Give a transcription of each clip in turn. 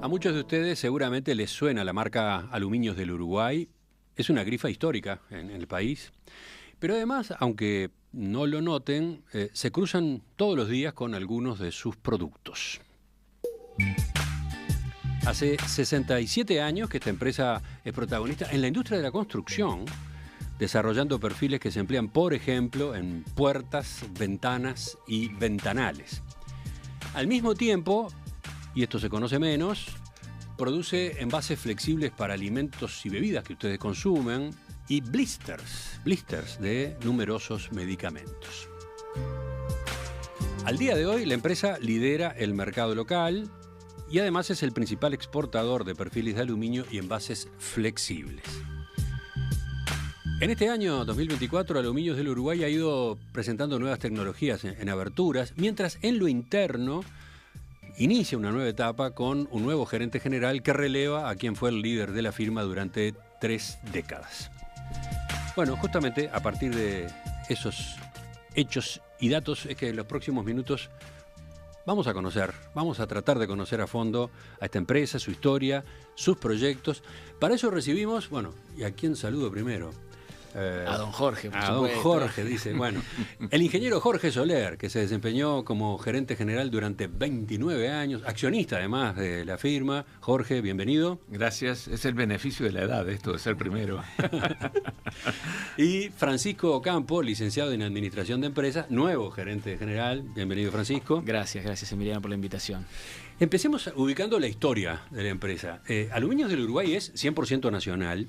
A muchos de ustedes seguramente les suena la marca Aluminios del Uruguay. Es una grifa histórica en el país. Pero además, aunque no lo noten, se cruzan todos los días con algunos de sus productos. Hace 67 años que esta empresa es protagonista en la industria de la construcción, desarrollando perfiles que se emplean, por ejemplo, en puertas, ventanas y ventanales. Al mismo tiempo, y esto se conoce menos, produce envases flexibles para alimentos y bebidas que ustedes consumen y blisters de numerosos medicamentos. Al día de hoy, la empresa lidera el mercado local y además es el principal exportador de perfiles de aluminio y envases flexibles. En este año 2024, Aluminios del Uruguay ha ido presentando nuevas tecnologías en aberturas, mientras en lo interno inicia una nueva etapa con un nuevo gerente general que releva a quien fue el líder de la firma durante 3 décadas. Bueno, justamente a partir de esos hechos y datos es que en los próximos minutos vamos a tratar de conocer a fondo a esta empresa, su historia, sus proyectos. Para eso recibimos, ¿y a quién saludo primero? A don Jorge, por supuesto. Don Jorge, dice. El ingeniero Jorge Soler, que se desempeñó como gerente general durante 29 años, accionista además de la firma. Jorge, bienvenido. Gracias, es el beneficio de la edad, esto de ser primero. Y Francisco Ocampo, licenciado en Administración de Empresas, nuevo gerente general. Bienvenido, Francisco. Gracias Emiliano por la invitación. Empecemos ubicando la historia de la empresa. Aluminios del Uruguay es 100% nacional,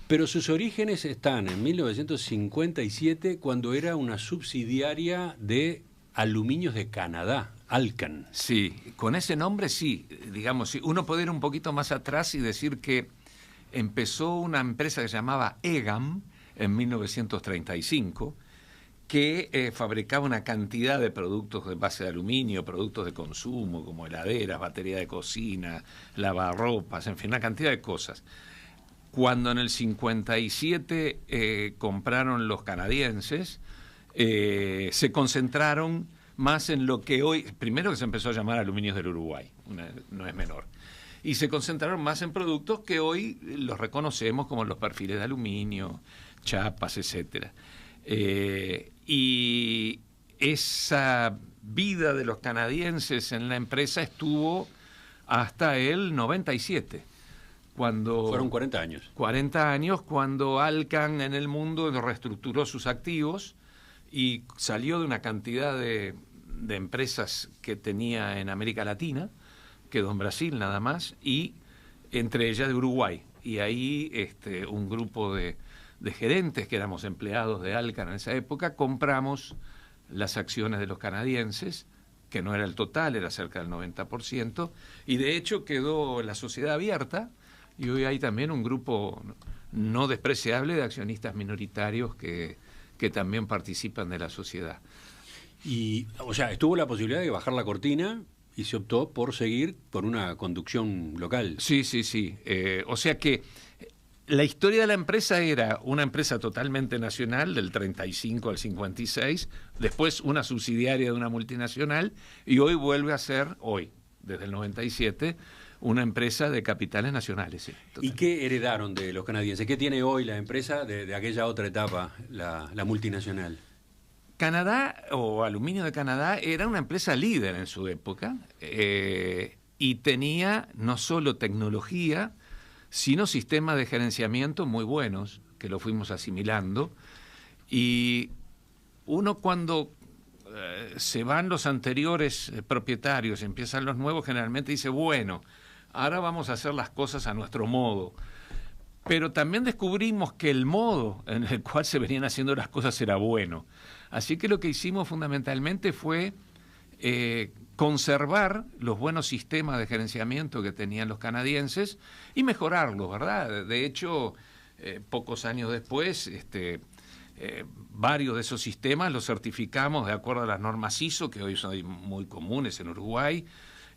pero sus orígenes están en 1957, cuando era una subsidiaria de Aluminios de Canadá, Alcan. Sí, con ese nombre sí. Digamos, uno puede ir un poquito más atrás y decir que empezó una empresa que se llamaba EGAM en 1935, que fabricaba una cantidad de productos de base de aluminio, productos de consumo, como heladeras, batería de cocina, lavarropas, en fin, una cantidad de cosas. Cuando en el 57 compraron los canadienses, se concentraron más en lo que hoy, primero que se empezó a llamar Aluminios del Uruguay, no es menor, y se concentraron más en productos que hoy los reconocemos como los perfiles de aluminio, chapas, etcétera. Y esa vida de los canadienses en la empresa estuvo hasta el 97. Fueron 40 años. 40 años cuando Alcan en el mundo reestructuró sus activos y salió de una cantidad de empresas que tenía en América Latina, quedó en Brasil nada más, y entre ellas de Uruguay. Y ahí un grupo de gerentes que éramos empleados de Alcan en esa época, compramos las acciones de los canadienses, que no era el total, era cerca del 90%, y de hecho quedó la sociedad abierta. Y hoy hay también un grupo no despreciable de accionistas minoritarios que también participan de la sociedad. Y, estuvo la posibilidad de bajar la cortina y se optó por seguir por una conducción local. Sí. O sea que la historia de la empresa era una empresa totalmente nacional, del 35 al 56, después una subsidiaria de una multinacional, y hoy vuelve a ser, desde el 97, una empresa de capitales nacionales. Sí, ¿y qué heredaron de los canadienses? ¿Qué tiene hoy la empresa de aquella otra etapa, la multinacional? Canadá, o Aluminio de Canadá, era una empresa líder en su época, y tenía no solo tecnología, sino sistemas de gerenciamiento muy buenos, que lo fuimos asimilando. Y uno cuando se van los anteriores propietarios, empiezan los nuevos, generalmente dice, ahora vamos a hacer las cosas a nuestro modo. Pero también descubrimos que el modo en el cual se venían haciendo las cosas era bueno. Así que lo que hicimos fundamentalmente fue conservar los buenos sistemas de gerenciamiento que tenían los canadienses y mejorarlos, ¿verdad? De hecho, pocos años después, varios de esos sistemas los certificamos de acuerdo a las normas ISO, que hoy son muy comunes en Uruguay.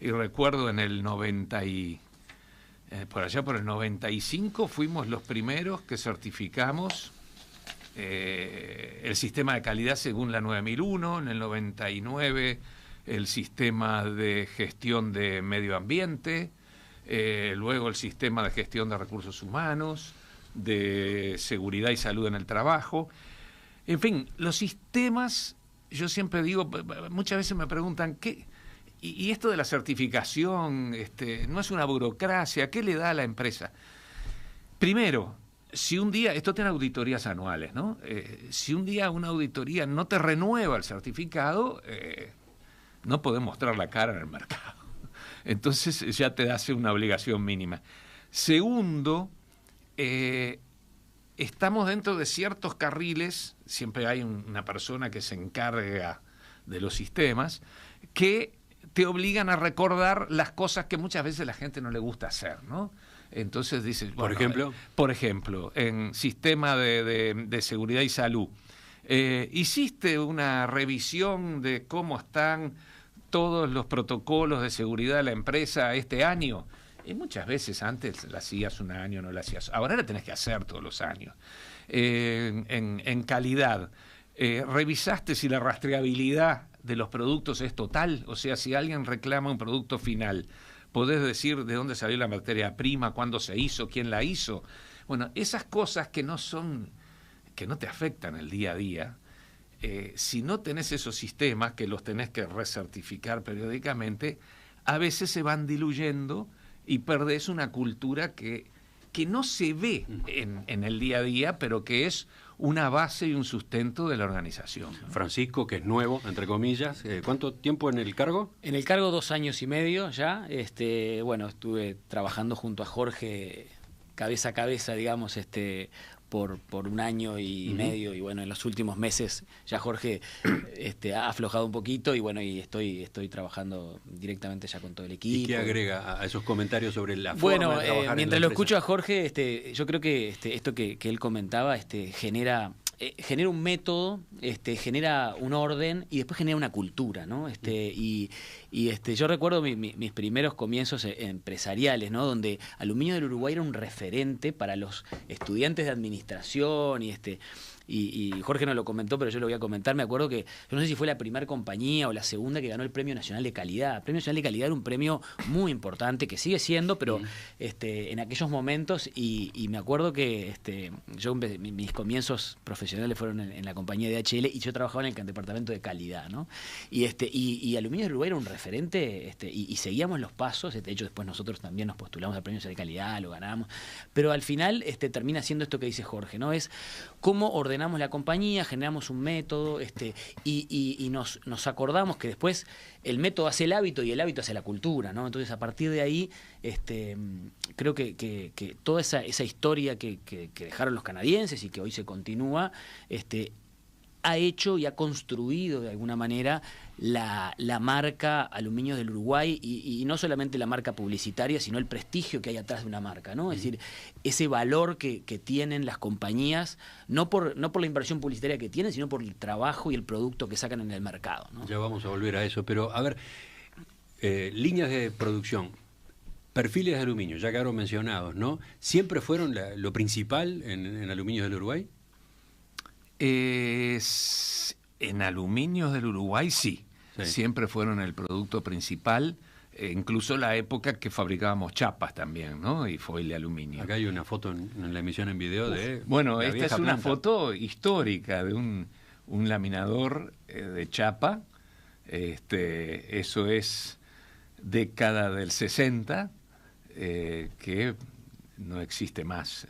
Y recuerdo en el por allá por el 95 fuimos los primeros que certificamos el sistema de calidad según la 9001, en el 99 el sistema de gestión de medio ambiente, luego el sistema de gestión de recursos humanos, de seguridad y salud en el trabajo. En fin, los sistemas, yo siempre digo, muchas veces me preguntan, ¿qué? Y esto de la certificación, no es una burocracia, ¿qué le da a la empresa? Primero, si un día, esto tiene auditorías anuales, ¿no? Si un día una auditoría no te renueva el certificado, no podés mostrar la cara en el mercado. Entonces ya te hace una obligación mínima. Segundo, estamos dentro de ciertos carriles, siempre hay una persona que se encarga de los sistemas, que te obligan a recordar las cosas que muchas veces la gente no le gusta hacer, ¿no? Entonces dices, bueno, por ejemplo, en sistema de seguridad y salud, hiciste una revisión de cómo están todos los protocolos de seguridad de la empresa este año. Y muchas veces antes la hacías un año, no la hacías. Ahora la tenés que hacer todos los años. En calidad, revisaste si la rastreabilidad de los productos es total. O sea, si alguien reclama un producto final, podés decir de dónde salió la materia prima, cuándo se hizo, quién la hizo. Bueno, esas cosas que no te afectan el día a día, si no tenés esos sistemas, que los tenés que recertificar periódicamente, a veces se van diluyendo y perdés una cultura que no se ve en el día a día, pero que es una base y un sustento de la organización, ¿no? Francisco, que es nuevo, entre comillas, ¿cuánto tiempo en el cargo? En el cargo 2 años y medio ya. Bueno, estuve trabajando junto a Jorge cabeza a cabeza, digamos, por 1 año y medio, y bueno, en los últimos meses ya Jorge ha aflojado un poquito, y bueno, y estoy trabajando directamente ya con todo el equipo. ¿Y qué agrega a esos comentarios sobre la forma de trabajar? Mientras lo escucho a Jorge, yo creo que esto que él comentaba genera un método, genera un orden y después genera una cultura, ¿no? Yo recuerdo mis primeros comienzos empresariales, ¿no? Donde Aluminio del Uruguay era un referente para los estudiantes de administración y Jorge no lo comentó, pero yo lo voy a comentar. Me acuerdo que, yo no sé si fue la primera compañía o la segunda que ganó el Premio Nacional de Calidad. El Premio Nacional de Calidad era un premio muy importante, que sigue siendo, pero en aquellos momentos, y me acuerdo que mis comienzos profesionales fueron en la compañía de HL, y yo trabajaba en el departamento de calidad, ¿no? Y Aluminio del Uruguay era un referente, y seguíamos los pasos. De hecho, después nosotros también nos postulamos al Premio Nacional de Calidad, lo ganamos, pero al final termina siendo esto que dice Jorge, ¿no? Es cómo ordenamos la compañía, generamos un método, y nos acordamos que después el método hace el hábito y el hábito hace la cultura, ¿no? Entonces, a partir de ahí, creo que toda esa historia que dejaron los canadienses y que hoy se continúa, ha hecho y ha construido de alguna manera la marca Aluminio del Uruguay, y no solamente la marca publicitaria, sino el prestigio que hay atrás de una marca, ¿no? Es decir, ese valor que tienen las compañías, no por la inversión publicitaria que tienen, sino por el trabajo y el producto que sacan en el mercado, ¿no? Ya vamos a volver a eso, pero a ver, líneas de producción, perfiles de aluminio, ya quedaron mencionados, ¿no? ¿Siempre fueron lo principal en Aluminio del Uruguay? En Aluminios del Uruguay sí, siempre fueron el producto principal, incluso la época que fabricábamos chapas también, ¿no? Y foil de aluminio. Acá hay una foto en la emisión en video de... Bueno, esta es una foto histórica de un laminador de chapa, eso es década del 60, que no existe más.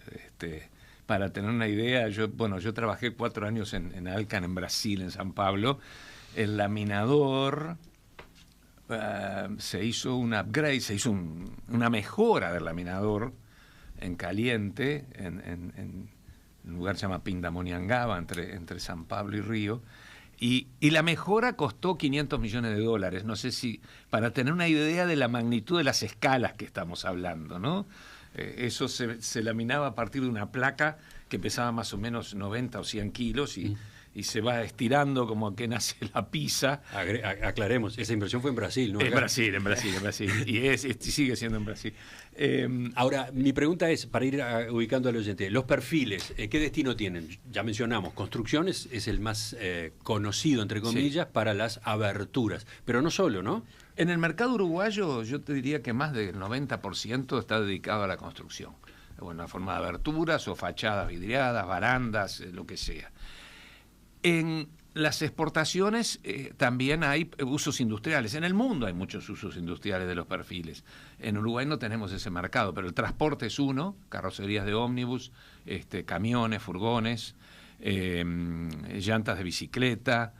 Para tener una idea, yo trabajé 4 años en Alcan, en Brasil, en San Pablo. El laminador se hizo un upgrade, se hizo una mejora del laminador en caliente, en un lugar que se llama Pindamonhangaba, entre San Pablo y Río. Y la mejora costó $500 millones. No sé si, para tener una idea de la magnitud de las escalas que estamos hablando, ¿no? Eso se laminaba a partir de una placa que pesaba más o menos 90 o 100 kilos y y se va estirando como que nace la pizza. Aclaremos, esa inversión fue en Brasil, ¿no? En Brasil. Y sigue siendo en Brasil. Ahora, mi pregunta es, para ir ubicando al oyente, los perfiles, ¿qué destino tienen? Ya mencionamos, construcciones es el más conocido, entre comillas, para las aberturas, pero no solo, ¿no? En el mercado uruguayo yo te diría que más del 90% está dedicado a la construcción. Bueno, en forma de aberturas o fachadas vidriadas, barandas, lo que sea. En las exportaciones también hay usos industriales. En el mundo hay muchos usos industriales de los perfiles. En Uruguay no tenemos ese mercado, pero el transporte es uno, carrocerías de ómnibus, camiones, furgones, llantas de bicicleta.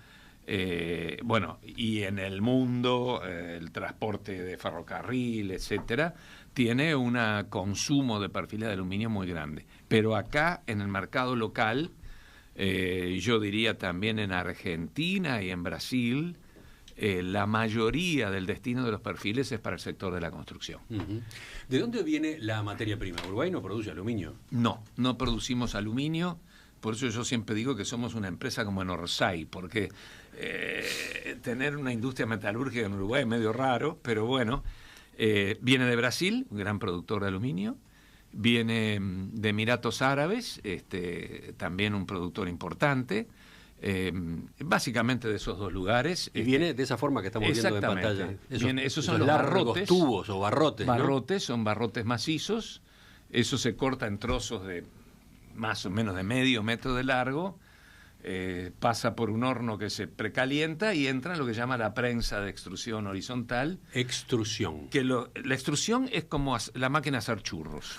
Bueno, y en el mundo el transporte de ferrocarril, etcétera, tiene un consumo de perfiles de aluminio muy grande. Pero acá, en el mercado local, yo diría también en Argentina y en Brasil, la mayoría del destino de los perfiles es para el sector de la construcción. Uh-huh. ¿De dónde viene la materia prima? ¿Uruguay no produce aluminio? No producimos aluminio. Por eso yo siempre digo que somos una empresa como en Orsay, porque tener una industria metalúrgica en Uruguay es medio raro, pero bueno, viene de Brasil, un gran productor de aluminio. Viene de Emiratos Árabes, también un productor importante, básicamente de esos dos lugares. Y viene de esa forma que estamos viendo en pantalla. Esos son los barrotes. Tubos o barrotes. Barrotes, ¿no? Son barrotes macizos, eso se corta en trozos de más o menos de medio metro de largo, pasa por un horno que se precalienta y entra en lo que se llama la prensa de extrusión horizontal. Extrusión. La extrusión es como la máquina de hacer churros.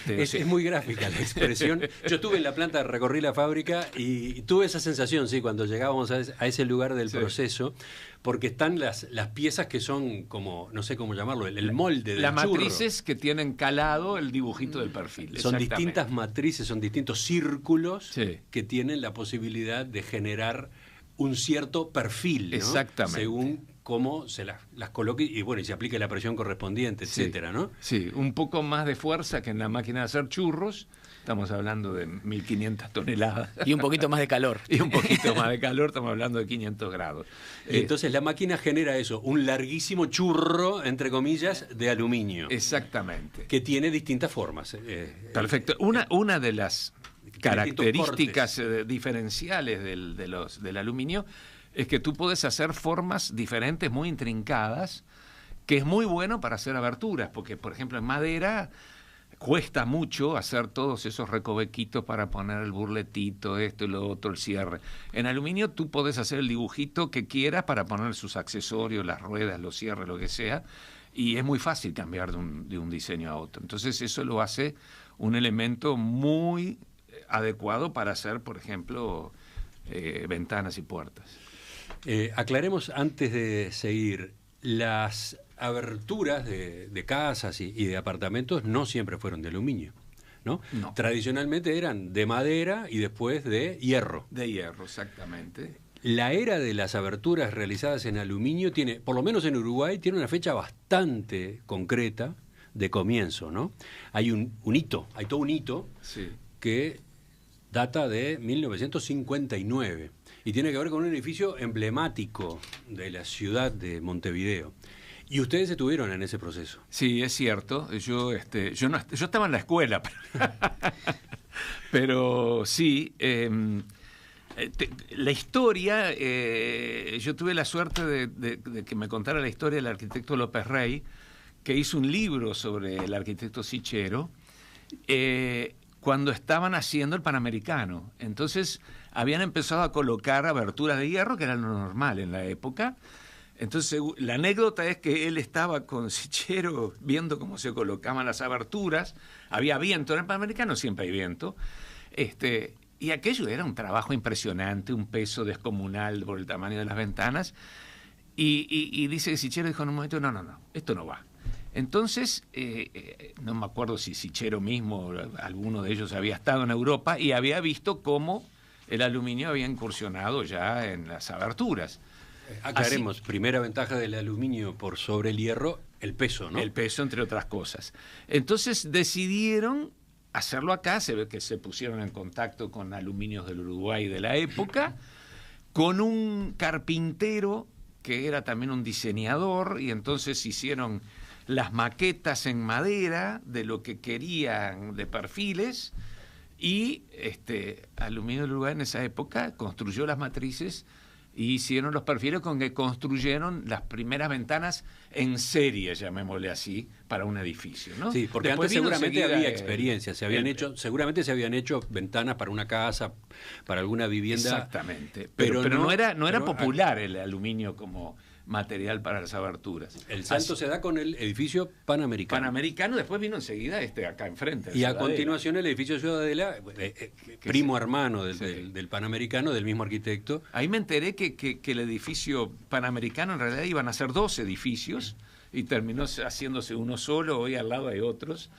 Es muy gráfica la expresión. Yo estuve en la planta, recorrí la fábrica y tuve esa sensación, sí, cuando llegábamos a ese lugar del proceso, porque están las piezas que son como, no sé cómo llamarlo, el molde del las churro. Matrices que tienen calado el dibujito del perfil. Son distintas matrices, son distintos círculos que tienen la posibilidad de generar un cierto perfil, ¿no? Exactamente. Según cómo se las coloque y bueno, y se aplique la presión correspondiente, etcétera, ¿no? Sí, un poco más de fuerza que en la máquina de hacer churros. Estamos hablando de 1.500 toneladas. Y un poquito más de calor. Y un poquito más de calor, estamos hablando de 500 grados. Y entonces la máquina genera eso, un larguísimo churro, entre comillas, de aluminio. Exactamente. Que tiene distintas formas. Perfecto. Una de las características diferenciales del aluminio es que tú puedes hacer formas diferentes, muy intrincadas, que es muy bueno para hacer aberturas, porque, por ejemplo, en madera cuesta mucho hacer todos esos recovequitos para poner el burletito, esto y lo otro, el cierre. En aluminio tú podés hacer el dibujito que quieras para poner sus accesorios, las ruedas, los cierres, lo que sea, y es muy fácil cambiar de un diseño a otro. Entonces eso lo hace un elemento muy adecuado para hacer, por ejemplo, ventanas y puertas. Aclaremos antes de seguir, las aberturas de casas y de apartamentos no siempre fueron de aluminio, ¿no? No. Tradicionalmente eran de madera y después de hierro. De hierro, exactamente. La era de las aberturas realizadas en aluminio tiene, por lo menos en Uruguay, tiene una fecha bastante concreta de comienzo, ¿no? Hay un hito, hay todo un hito que data de 1959 y tiene que ver con un edificio emblemático de la ciudad de Montevideo. Y ustedes estuvieron en ese proceso. Sí, es cierto. Yo estaba en la escuela, pero sí. La historia, yo tuve la suerte de que me contara la historia del arquitecto López Rey, que hizo un libro sobre el arquitecto Sichero, cuando estaban haciendo el Panamericano. Entonces habían empezado a colocar aberturas de hierro, que era lo normal en la época. Entonces la anécdota es que él estaba con Sichero viendo cómo se colocaban las aberturas. Había viento en el Panamericano, siempre hay viento. Y aquello era un trabajo impresionante, un peso descomunal por el tamaño de las ventanas. Y dice que Sichero dijo en un momento, no, esto no va. Entonces, no me acuerdo si Sichero mismo, alguno de ellos había estado en Europa y había visto cómo el aluminio había incursionado ya en las aberturas. Aclaremos, primera ventaja del aluminio por sobre el hierro, el peso, ¿no? El peso, entre otras cosas. Entonces decidieron hacerlo acá. Se ve que se pusieron en contacto con Aluminios del Uruguay de la época, con un carpintero que era también un diseñador, y entonces hicieron las maquetas en madera de lo que querían de perfiles, y Aluminios del Uruguay en esa época construyó las matrices y hicieron los perfiles con que construyeron las primeras ventanas en serie, llamémosle así, para un edificio, ¿no? Sí, porque después antes seguramente enseguida, había experiencias, seguramente se habían hecho ventanas para una casa, para alguna vivienda. Exactamente, pero no era popular el aluminio como material para las aberturas. El salto se da con el edificio Panamericano. Panamericano, después vino enseguida acá enfrente. Y a continuación el edificio Ciudadela, primo hermano del Panamericano, del mismo arquitecto. Ahí me enteré que el edificio Panamericano en realidad iban a ser 2 edificios y terminó haciéndose uno solo. Hoy al lado hay otros.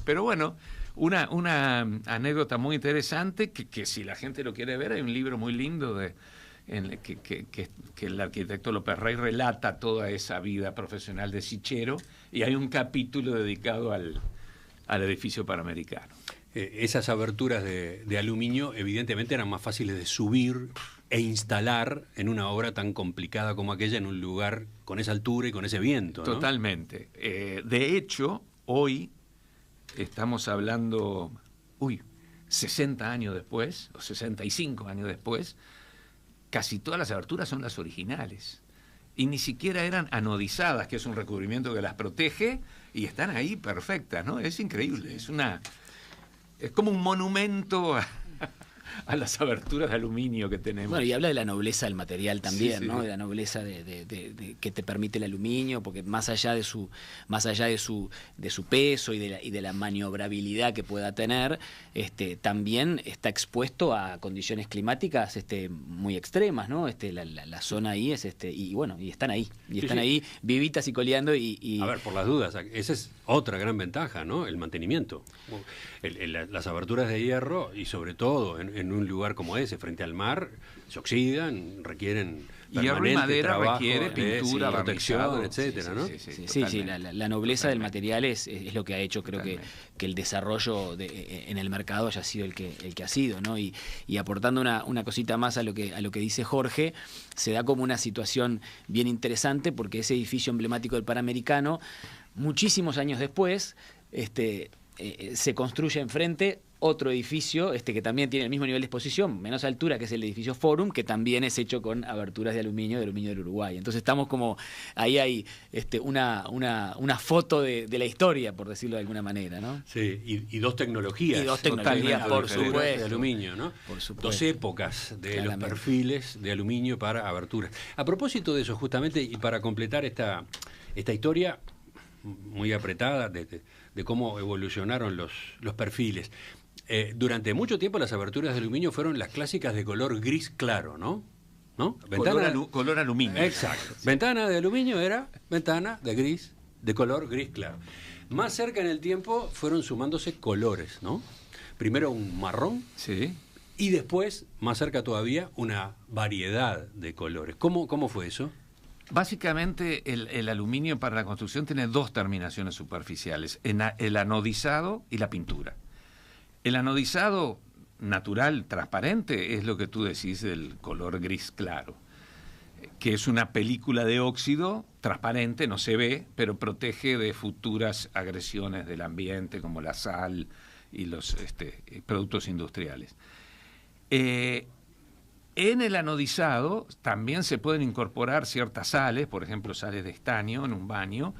Pero bueno, una anécdota muy interesante que si la gente lo quiere ver, hay un libro muy lindo que el arquitecto López Rey relata toda esa vida profesional de Sichero, y hay un capítulo dedicado al edificio Panamericano. Esas aberturas de aluminio evidentemente eran más fáciles de subir e instalar en una obra tan complicada como aquella, en un lugar con esa altura y con ese viento, ¿no? Totalmente. De hecho, hoy estamos hablando, 60 años después, o 65 años después, casi todas las aberturas son las originales. Y ni siquiera eran anodizadas, que es un recubrimiento que las protege, y están ahí perfectas, ¿no? Es increíble, es como un monumento a las aberturas de aluminio que tenemos. Bueno, y habla de la nobleza del material también, sí, ¿no? sí. De la nobleza de que te permite el aluminio, porque más allá de su peso y de la maniobrabilidad que pueda tener, también está expuesto a condiciones climáticas muy extremas, ¿no? La zona ahí es y están ahí, ahí vivitas y coleando y a ver, por las dudas, esa es otra gran ventaja, ¿no? El mantenimiento. Las aberturas de hierro, y sobre todo en un lugar como ese, frente al mar, se oxidan, requieren hierro y madera, trabajo, requiere pintura, protección, etcétera, ¿no? Sí, la nobleza del material es lo que ha hecho, creo que el desarrollo en el mercado haya sido el que ha sido, ¿no? Y aportando una cosita más a lo que dice Jorge, se da como una situación bien interesante, porque ese edificio emblemático del Panamericano, muchísimos años después, se construye enfrente otro edificio que también tiene el mismo nivel de exposición, menos altura, que es el edificio Forum, que también es hecho con aberturas de aluminio del Uruguay. Entonces estamos como, ahí hay una foto de la historia, por decirlo de alguna manera, ¿no? Sí, y dos tecnologías. Y dos tecnologías, por supuesto. De aluminio, ¿no? Por supuesto. 2 épocas de Claramente. los perfiles de aluminio para aberturas. A propósito de eso, justamente, y para completar esta historia muy apretada de cómo evolucionaron los perfiles. Durante mucho tiempo las aberturas de aluminio fueron las clásicas de color gris claro, ¿no? Color aluminio. Exacto. Ventana de aluminio era ventana de color gris claro. Más cerca en el tiempo fueron sumándose colores, ¿no? Primero un marrón. Sí. Y después, más cerca todavía, una variedad de colores. ¿Cómo fue eso? Básicamente el aluminio para la construcción tiene 2 terminaciones superficiales, el anodizado y la pintura. El anodizado natural, transparente, es lo que tú decís del color gris claro, que es una película de óxido transparente, no se ve, pero protege de futuras agresiones del ambiente como la sal y los productos industriales. En el anodizado también se pueden incorporar ciertas sales, por ejemplo sales de estaño en un baño,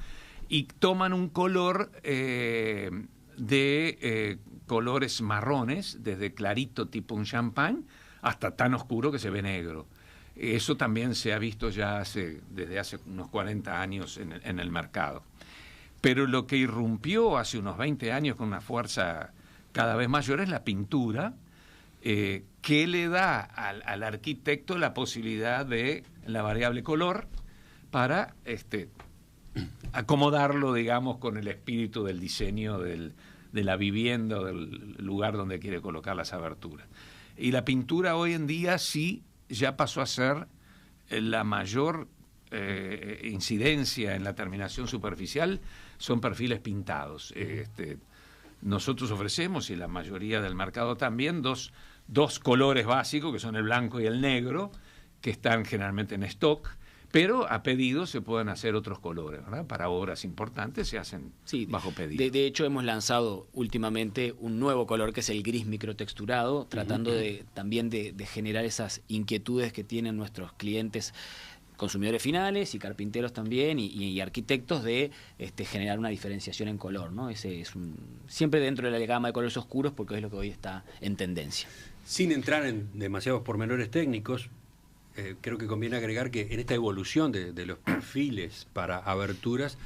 y toman un color de colores marrones, desde clarito tipo un champán hasta tan oscuro que se ve negro. Eso también se ha visto ya desde hace unos 40 años en el mercado. Pero lo que irrumpió hace unos 20 años con una fuerza cada vez mayor es la pintura, que le da al arquitecto la posibilidad de la variable color para acomodarlo, digamos, con el espíritu del diseño de la vivienda o del lugar donde quiere colocar las aberturas. Y la pintura hoy en día sí ya pasó a ser la mayor incidencia en la terminación superficial, son perfiles pintados. nosotros ofrecemos, y la mayoría del mercado también, dos colores básicos, que son el blanco y el negro, que están generalmente en stock, pero a pedido se pueden hacer otros colores, ¿verdad? Para obras importantes se hacen bajo pedido. De hecho, hemos lanzado últimamente un nuevo color que es el gris microtexturado, tratando también de generar esas inquietudes que tienen nuestros clientes, consumidores finales y carpinteros también, y arquitectos, de generar una diferenciación en color, ¿no? Ese es siempre dentro de la gama de colores oscuros, porque es lo que hoy está en tendencia. Sin entrar en demasiados pormenores técnicos, creo que conviene agregar que en esta evolución de los perfiles para aberturas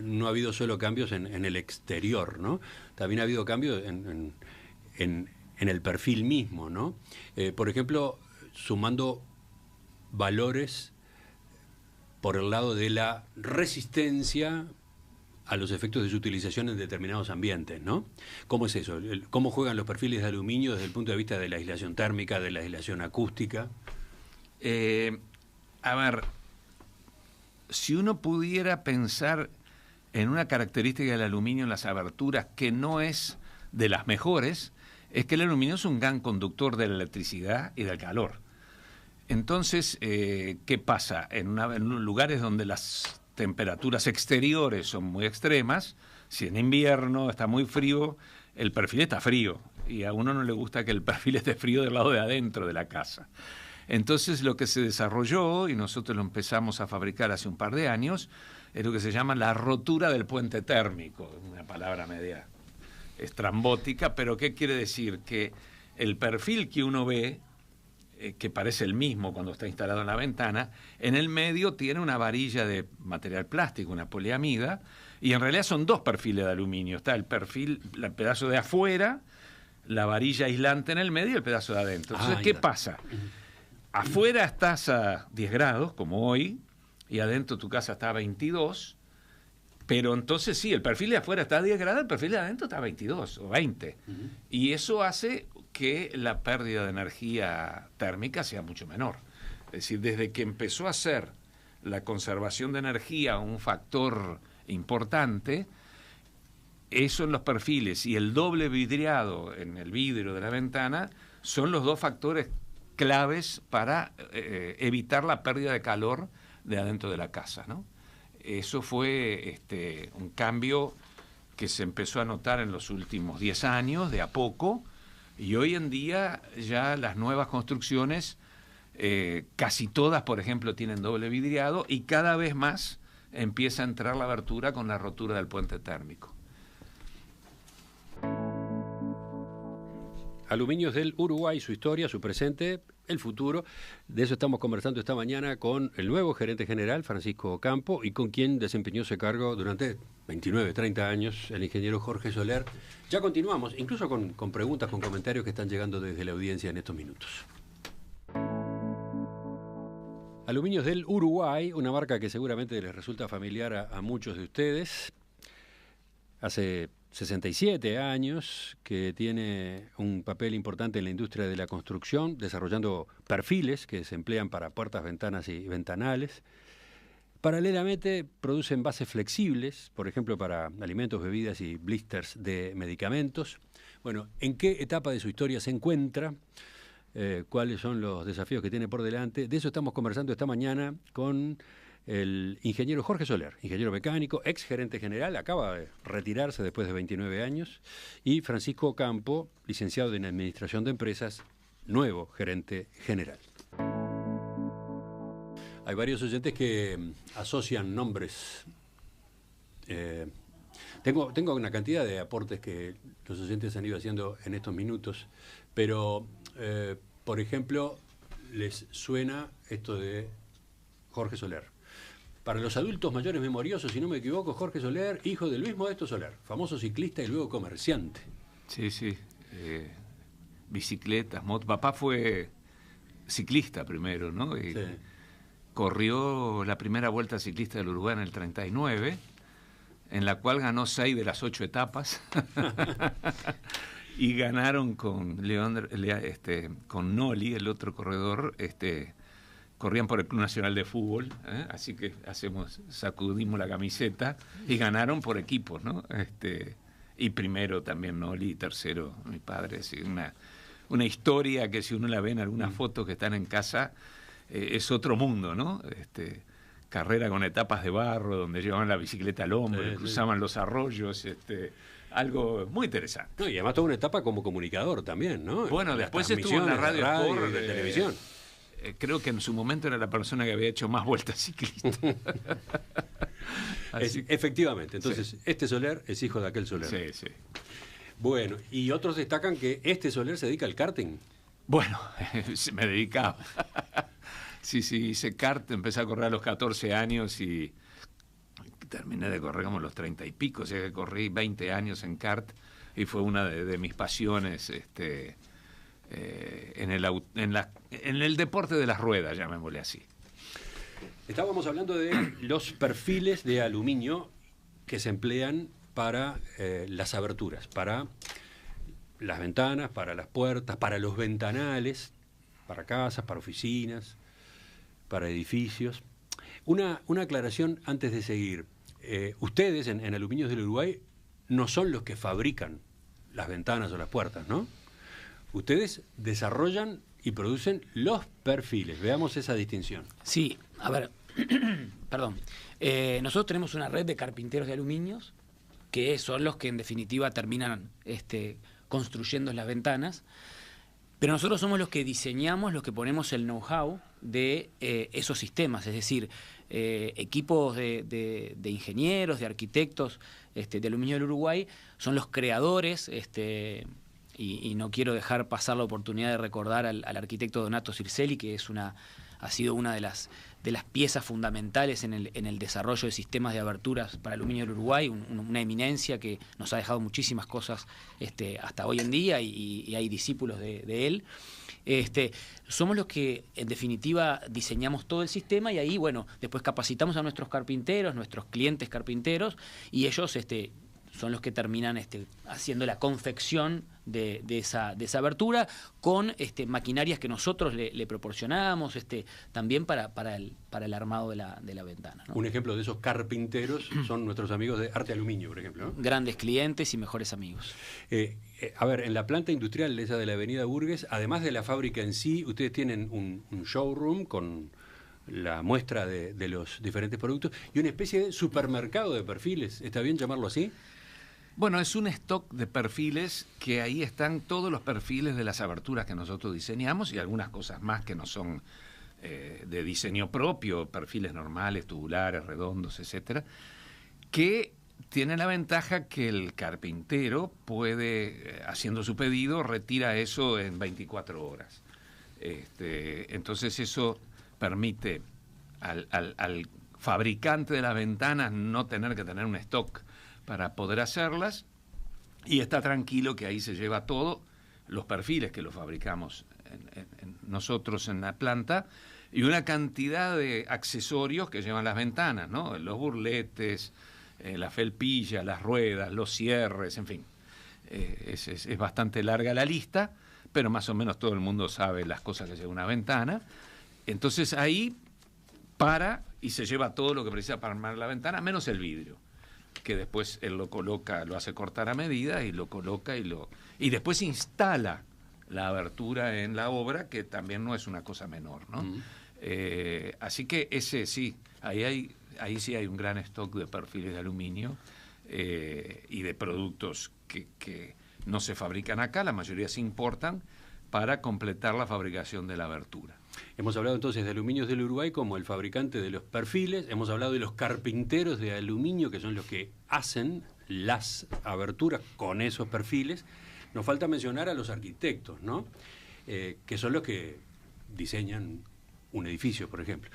no ha habido solo cambios en el exterior, ¿no? También ha habido cambios en el perfil mismo, ¿no? Por ejemplo, sumando valores por el lado de la resistencia a los efectos de su utilización en determinados ambientes, ¿no? ¿Cómo es eso? ¿Cómo juegan los perfiles de aluminio desde el punto de vista de la aislación térmica, de la aislación acústica? A ver, si uno pudiera pensar en una característica del aluminio en las aberturas que no es de las mejores, es que el aluminio es un gran conductor de la electricidad y del calor. Entonces, ¿qué pasa? En lugares donde las temperaturas exteriores son muy extremas, si en invierno está muy frío, el perfil está frío, y a uno no le gusta que el perfil esté frío del lado de adentro de la casa. Entonces, lo que se desarrolló, y nosotros lo empezamos a fabricar hace un par de años, es lo que se llama la rotura del puente térmico, una palabra media estrambótica, pero ¿qué quiere decir? Que el perfil que uno ve, que parece el mismo cuando está instalado en la ventana, en el medio tiene una varilla de material plástico, una poliamida, y en realidad son dos perfiles de aluminio. Está el pedazo de afuera, la varilla aislante en el medio y el pedazo de adentro. Entonces, ¿qué pasa? Afuera estás a 10 grados, como hoy, y adentro tu casa está a 22, pero entonces sí, el perfil de afuera está a 10 grados, el perfil de adentro está a 22 o 20. Y eso hace que la pérdida de energía térmica sea mucho menor. Es decir, desde que empezó a ser la conservación de energía un factor importante, eso en los perfiles y el doble vidriado en el vidrio de la ventana son los dos factores claves para evitar la pérdida de calor de adentro de la casa, ¿no? Eso fue un cambio que se empezó a notar en los últimos 10 años, de a poco, y hoy en día ya las nuevas construcciones, casi todas, por ejemplo, tienen doble vidriado, y cada vez más empieza a entrar la abertura con la rotura del puente térmico. Aluminios del Uruguay, su historia, su presente, el futuro. De eso estamos conversando esta mañana con el nuevo gerente general, Francisco Ocampo, y con quien desempeñó ese cargo durante 29, 30 años, el ingeniero Jorge Soler. Ya continuamos, incluso con preguntas, con comentarios que están llegando desde la audiencia en estos minutos. Aluminios del Uruguay, una marca que seguramente les resulta familiar a muchos de ustedes. Hace 67 años que tiene un papel importante en la industria de la construcción, desarrollando perfiles que se emplean para puertas, ventanas y ventanales. Paralelamente produce envases flexibles, por ejemplo para alimentos, bebidas y blisters de medicamentos. Bueno, ¿en qué etapa de su historia se encuentra? ¿Cuáles son los desafíos que tiene por delante? De eso estamos conversando esta mañana con el ingeniero Jorge Soler, ingeniero mecánico, ex gerente general, acaba de retirarse después de 29 años, y Francisco Ocampo, licenciado en Administración de Empresas, nuevo gerente general. Hay varios oyentes que asocian nombres. Tengo una cantidad de aportes que los oyentes han ido haciendo en estos minutos, pero, por ejemplo, les suena esto de Jorge Soler. Para los adultos mayores memoriosos, si no me equivoco, Jorge Soler, hijo de Luis Modesto Soler, famoso ciclista y luego comerciante. Sí, sí. Bicicletas, papá fue ciclista primero, ¿no? Y sí. Corrió la primera vuelta ciclista del Uruguay en el 39, en la cual ganó 6 de las 8 etapas. Y ganaron con con Noli, el otro corredor, corrían por el Club Nacional de Fútbol, así que sacudimos la camiseta y ganaron por equipos, ¿no? y primero también Noli y tercero mi padre. Sí, una historia que si uno la ve en algunas fotos que están en casa, es otro mundo, ¿no? Carrera con etapas de barro, donde llevaban la bicicleta al hombro, cruzaban los arroyos, algo muy interesante. No, y además toda una etapa como comunicador también, ¿no? Bueno, Las después estuvo en la radio y de televisión. Creo que en su momento era la persona que había hecho más vueltas ciclistas. Efectivamente, entonces este Soler es hijo de aquel Soler. Sí, sí. Bueno, y otros destacan que este Soler se dedica al karting. Bueno, me dedicaba. Sí, hice kart, empecé a correr a los 14 años y terminé de correr como a los 30 y pico, o sea que corrí 20 años en kart y fue una de mis pasiones en el deporte de las ruedas, llamémosle así. Estábamos hablando de los perfiles de aluminio que se emplean para las aberturas, para las ventanas, para las puertas, para los ventanales, para casas, para oficinas, para edificios. Una aclaración antes de seguir. Ustedes en Aluminios del Uruguay no son los que fabrican las ventanas o las puertas, ¿no? Ustedes desarrollan y producen los perfiles. Veamos esa distinción. Sí, a ver, perdón. Nosotros tenemos una red de carpinteros de aluminios que son los que en definitiva terminan construyendo las ventanas, pero nosotros somos los que diseñamos, los que ponemos el know-how de esos sistemas, es decir, equipos de ingenieros, de arquitectos de Aluminio del Uruguay son los creadores, y no quiero dejar pasar la oportunidad de recordar al arquitecto Donato Circelli, que ha sido una de las piezas fundamentales en el desarrollo de sistemas de aberturas para Aluminio del Uruguay, una eminencia que nos ha dejado muchísimas cosas hasta hoy en día y hay discípulos de él. Somos los que en definitiva diseñamos todo el sistema y ahí, bueno, después capacitamos a nuestros carpinteros, nuestros clientes carpinteros, y ellos son los que terminan haciendo la confección de esa abertura con maquinarias que nosotros le proporcionamos también para el armado de la ventana, ¿no? Un ejemplo de esos carpinteros son nuestros amigos de Arte Aluminio, por ejemplo, ¿no? Grandes clientes y mejores amigos. A ver, en la planta industrial esa de la Avenida Burgues, además de la fábrica en sí, ustedes tienen un showroom con la muestra de los diferentes productos y una especie de supermercado de perfiles. ¿Está bien llamarlo así? Bueno, es un stock de perfiles que ahí están todos los perfiles de las aberturas que nosotros diseñamos y algunas cosas más que no son de diseño propio, perfiles normales, tubulares, redondos, etcétera, que tienen la ventaja que el carpintero puede, haciendo su pedido, retira eso en 24 horas. Entonces eso permite al fabricante de las ventanas no tener que tener un stock para poder hacerlas, y está tranquilo que ahí se lleva todo, los perfiles que los fabricamos nosotros en la planta, y una cantidad de accesorios que llevan las ventanas, ¿no? Los burletes, la felpilla, las ruedas, los cierres, en fin. Es bastante larga la lista, pero más o menos todo el mundo sabe las cosas que lleva una ventana. Entonces ahí y se lleva todo lo que precisa para armar la ventana, menos el vidrio, que después él lo coloca, lo hace cortar a medida y lo coloca y después instala la abertura en la obra, que también no es una cosa menor, ¿no? Así que ese sí, ahí sí hay un gran stock de perfiles de aluminio y de productos que no se fabrican acá, la mayoría se importan para completar la fabricación de la abertura. Hemos hablado entonces de Aluminios del Uruguay como el fabricante de los perfiles, hemos hablado de los carpinteros de aluminio, que son los que hacen las aberturas con esos perfiles. Nos falta mencionar a los arquitectos, ¿no? Que son los que diseñan un edificio, por ejemplo.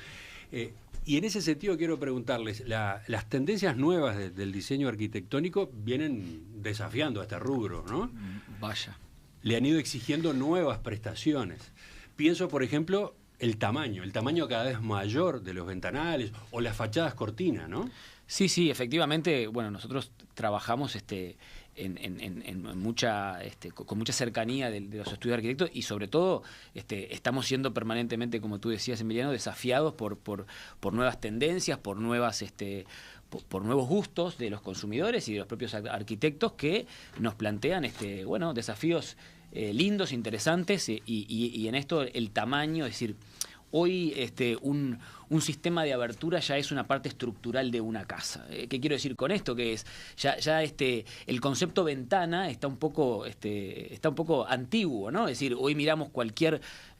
Y en ese sentido quiero preguntarles, las tendencias nuevas del diseño arquitectónico vienen desafiando a este rubro, ¿no? Vaya. Le han ido exigiendo nuevas prestaciones. Pienso, por ejemplo, el tamaño cada vez mayor de los ventanales o las fachadas cortinas, ¿no? Sí, efectivamente. Bueno, nosotros trabajamos con mucha cercanía de los estudios de arquitectos y sobre todo estamos siendo permanentemente, como tú decías, Emiliano, desafiados por nuevas tendencias, por nuevas por nuevos gustos de los consumidores y de los propios arquitectos que nos plantean desafíos lindos, interesantes, y en esto el tamaño, es decir, hoy un sistema de abertura ya es una parte estructural de una casa. ¿Qué quiero decir con esto? Que es ya el concepto ventana está un poco antiguo, ¿no? Es decir, hoy miramos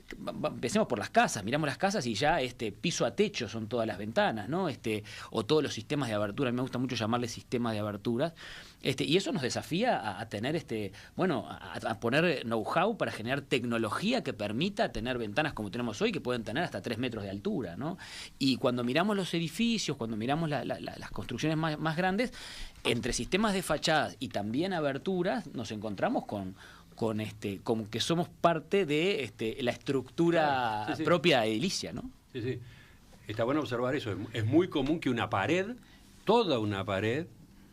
empecemos por las casas, miramos las casas y ya piso a techo son todas las ventanas, ¿no? O todos los sistemas de abertura. A mí me gusta mucho llamarle sistemas de aberturas. Y eso nos desafía a tener a poner know-how para generar tecnología que permita tener ventanas como tenemos hoy, que pueden tener hasta 3 metros de altura, ¿no? Y cuando miramos los edificios, cuando miramos las construcciones más grandes, entre sistemas de fachadas y también aberturas, nos encontramos con que somos parte de la estructura propia edilicia, ¿no? Sí, sí. Está bueno observar eso. Es muy común que una pared, toda una pared,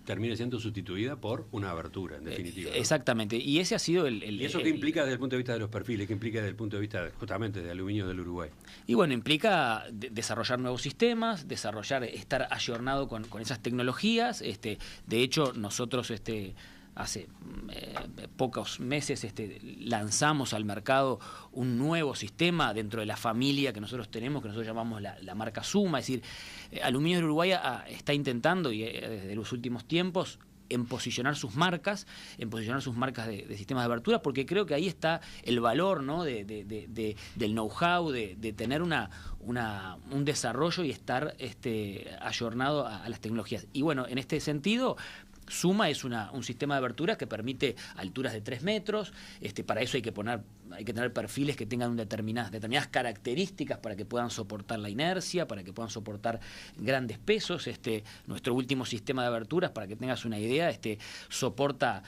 termine siendo sustituida por una abertura, en definitiva, ¿no? Exactamente. Y ese ha sido ¿Y eso qué implica desde el punto de vista de los perfiles? ¿Qué implica desde el punto de vista justamente de Aluminio del Uruguay? Y bueno, implica desarrollar nuevos sistemas, estar ayornado con esas tecnologías. De hecho, nosotros hace pocos meses lanzamos al mercado un nuevo sistema dentro de la familia que nosotros tenemos, que nosotros llamamos la marca Suma. Es decir, Aluminio del Uruguay está intentando, y desde los últimos tiempos, en posicionar sus marcas de sistemas de abertura, porque creo que ahí está el valor, ¿no? del know-how, de tener un desarrollo y estar ayornado a las tecnologías. Y bueno, en este sentido, Suma es un sistema de abertura que permite alturas de 3 metros. Para eso hay que tener perfiles que tengan determinadas características para que puedan soportar la inercia, para que puedan soportar grandes pesos. Nuestro último sistema de aberturas, para que tengas una idea, soporta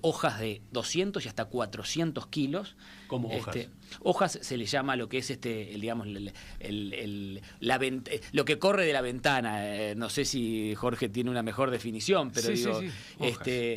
hojas de 200 y hasta 400 kilos. ¿Cómo hojas? Hojas se le llama lo que es lo que corre de la ventana. No sé si Jorge tiene una mejor definición, pero sí, sí.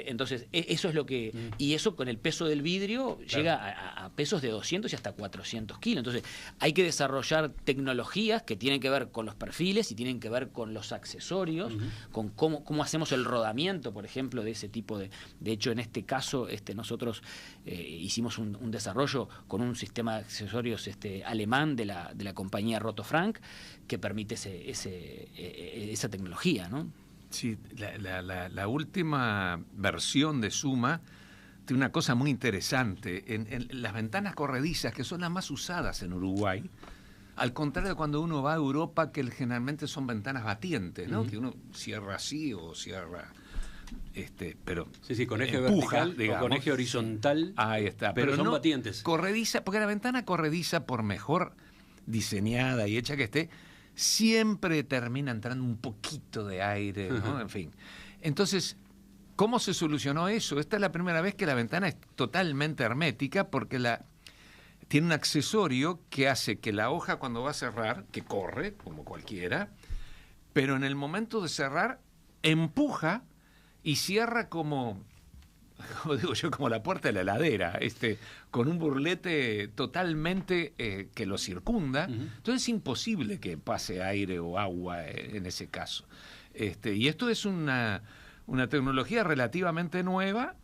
Entonces eso es lo que, y eso con el peso del vidrio llega a pesos de 200 y hasta 400 kilos. Entonces hay que desarrollar tecnologías que tienen que ver con los perfiles y tienen que ver con los accesorios, con cómo hacemos el rodamiento, por ejemplo, de ese tipo de hecho, en este caso nosotros hicimos un desarrollo con un sistema de accesorios alemán de la compañía Rotofrank, que permite esa tecnología, ¿no? Sí, la última versión de Suma tiene una cosa muy interesante. En las ventanas corredizas, que son las más usadas en Uruguay, al contrario de cuando uno va a Europa, que generalmente son ventanas batientes, ¿no? Que uno cierra así o cierra... pero sí, con eje empuja, vertical, digamos, o con eje horizontal. Ahí está. Pero son no batientes. Corrediza, porque la ventana corrediza, por mejor diseñada y hecha que esté, siempre termina entrando un poquito de aire, ¿no? En fin. Entonces, ¿cómo se solucionó eso? Esta es la primera vez que la ventana es totalmente hermética, porque tiene un accesorio que hace que la hoja, cuando va a cerrar, que corre, como cualquiera, pero en el momento de cerrar, empuja y cierra como digo yo, como la puerta de la heladera, con un burlete totalmente que lo circunda. Entonces es imposible que pase aire o agua en ese caso. Y esto es una tecnología relativamente nueva,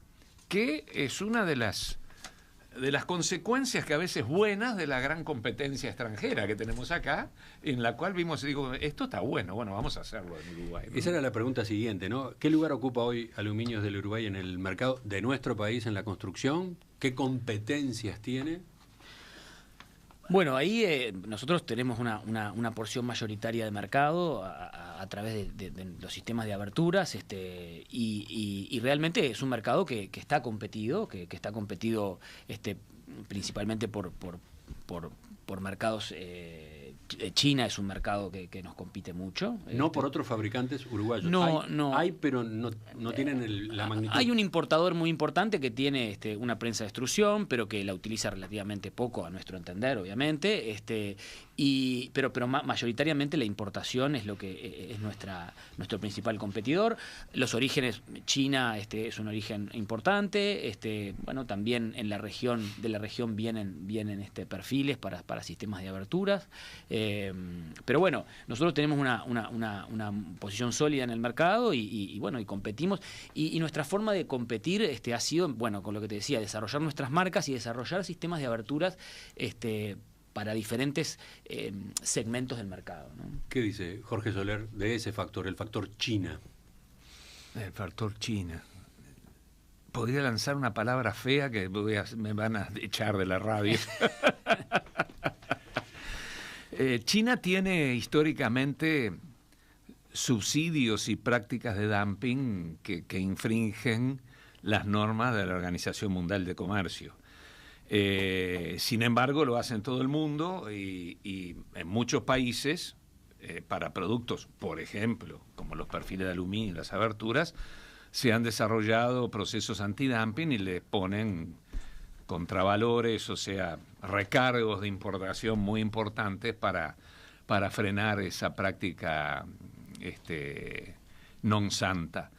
que es una de las consecuencias, que a veces buenas, de la gran competencia extranjera que tenemos acá, en la cual vimos y digo, esto está bueno, vamos a hacerlo en Uruguay, ¿no? Esa era la pregunta siguiente, ¿no? ¿Qué lugar ocupa hoy Aluminios del Uruguay en el mercado de nuestro país en la construcción? ¿Qué competencias tiene? Bueno, ahí nosotros tenemos una porción mayoritaria de mercado a través de los sistemas de aberturas, y realmente es un mercado que está competido, que está competido principalmente por mercados. China es un mercado que nos compite mucho. No por otros fabricantes uruguayos. Hay, pero no tienen la magnitud. Hay un importador muy importante que tiene una prensa de extrusión, pero que la utiliza relativamente poco, a nuestro entender, obviamente. Pero mayoritariamente la importación es lo que es nuestro principal competidor. Los orígenes, China es un origen importante. También de la región vienen perfiles para sistemas de aberturas. Pero bueno, nosotros tenemos una posición sólida en el mercado y bueno, y competimos. Y nuestra forma de competir ha sido, bueno, con lo que te decía, desarrollar nuestras marcas y desarrollar sistemas de aberturas para diferentes segmentos del mercado, ¿no? ¿Qué dice Jorge Soler de ese factor, el factor China? El factor China. Podría lanzar una palabra fea que me van a echar de la radio. China tiene históricamente subsidios y prácticas de dumping que infringen las normas de la Organización Mundial de Comercio. Sin embargo, lo hace en todo el mundo y en muchos países, para productos, por ejemplo, como los perfiles de aluminio y las aberturas, se han desarrollado procesos antidumping y le ponen contravalores, o sea, recargos de importación muy importantes para frenar esa práctica non santa.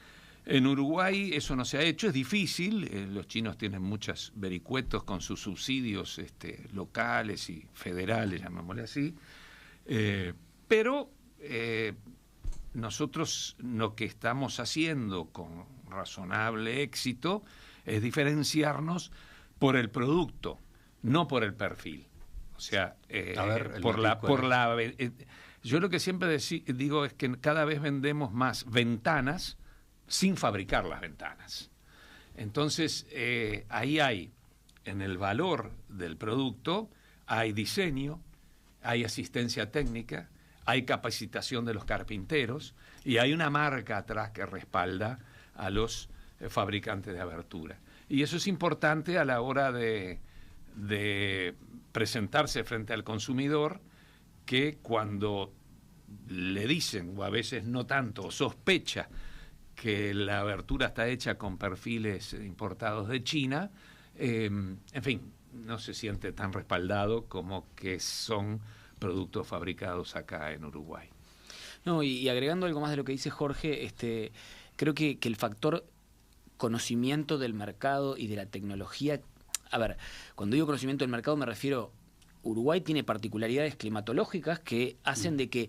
En Uruguay eso no se ha hecho, es difícil, los chinos tienen muchos vericuetos con sus subsidios locales y federales, llamémosle así, pero nosotros lo que estamos haciendo con razonable éxito es diferenciarnos por el producto, no por el perfil. O sea, yo lo que siempre digo es que cada vez vendemos más ventanas sin fabricar las ventanas. Entonces, ahí hay, en el valor del producto, hay diseño, hay asistencia técnica, hay capacitación de los carpinteros y hay una marca atrás que respalda a los fabricantes de abertura. Y eso es importante a la hora de presentarse frente al consumidor, que cuando le dicen, o a veces no tanto, sospecha que la abertura está hecha con perfiles importados de China, en fin, no se siente tan respaldado como que son productos fabricados acá en Uruguay. No, y agregando algo más de lo que dice Jorge, creo que el factor conocimiento del mercado y de la tecnología, a ver, cuando digo conocimiento del mercado me refiero, Uruguay tiene particularidades climatológicas que hacen de que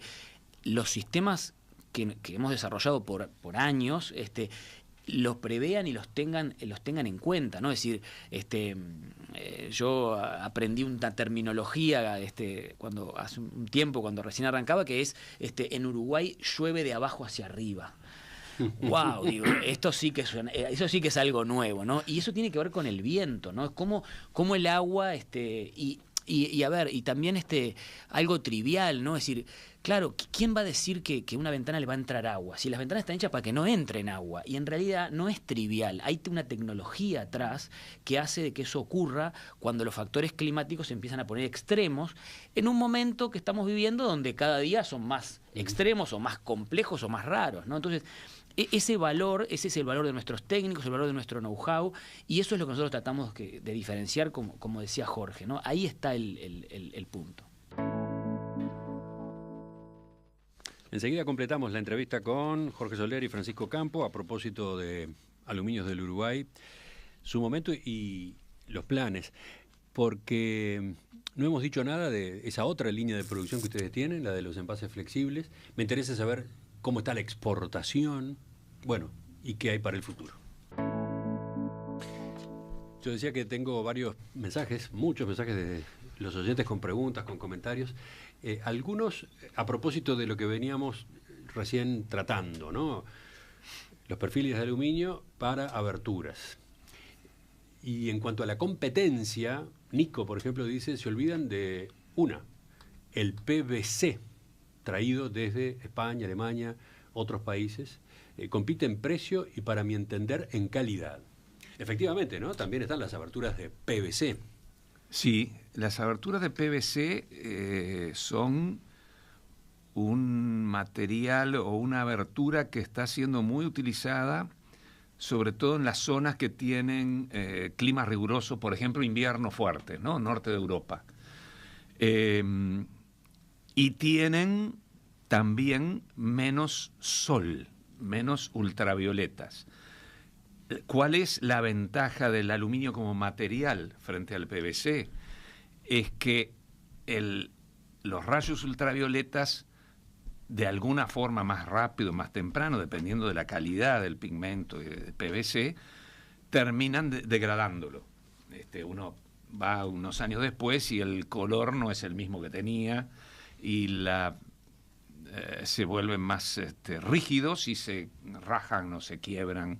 los sistemas que hemos desarrollado por años, los prevean y los tengan en cuenta, ¿no? Es decir, yo aprendí una terminología cuando hace un tiempo, cuando recién arrancaba, que es en Uruguay llueve de abajo hacia arriba. Wow, digo, esto sí que suena, eso sí que es algo nuevo, ¿no? Y eso tiene que ver con el viento, ¿no? Es como el agua, y a ver, y también algo trivial, ¿no? Es decir, claro, ¿quién va a decir que una ventana le va a entrar agua? Si las ventanas están hechas para que no entren agua, y en realidad no es trivial, hay una tecnología atrás que hace de que eso ocurra cuando los factores climáticos se empiezan a poner extremos en un momento que estamos viviendo donde cada día son más extremos o más complejos o más raros, ¿no? Entonces, ese es el valor de nuestros técnicos, el valor de nuestro know-how, y eso es lo que nosotros tratamos de diferenciar, como decía Jorge, ¿no? Ahí está el punto. Enseguida completamos la entrevista con Jorge Soler y Francisco Campo a propósito de Aluminios del Uruguay, su momento y los planes, porque no hemos dicho nada de esa otra línea de producción que ustedes tienen, la de los envases flexibles. Me interesa saber cómo está la exportación, bueno, y qué hay para el futuro. Yo decía que tengo varios mensajes, muchos mensajes de los oyentes con preguntas, con comentarios, algunos a propósito de lo que veníamos recién tratando, ¿no? Los perfiles de aluminio para aberturas. Y en cuanto a la competencia, Nico, por ejemplo, dice, se olvidan de el PVC, traído desde España, Alemania, otros países, compite en precio y, para mi entender, en calidad. Efectivamente, ¿no? También están las aberturas de PVC. Sí, las aberturas de PVC son un material o una abertura que está siendo muy utilizada, sobre todo en las zonas que tienen clima riguroso, por ejemplo, invierno fuerte, ¿no? Norte de Europa. Y tienen también menos sol, menos ultravioletas. ¿Cuál es la ventaja del aluminio como material frente al PVC? Es que el los rayos ultravioletas, de alguna forma más rápido, más temprano, dependiendo de la calidad del pigmento y del PVC, terminan degradándolo. Uno va unos años después y el color no es el mismo que tenía y se vuelven más rígidos y se rajan o se quiebran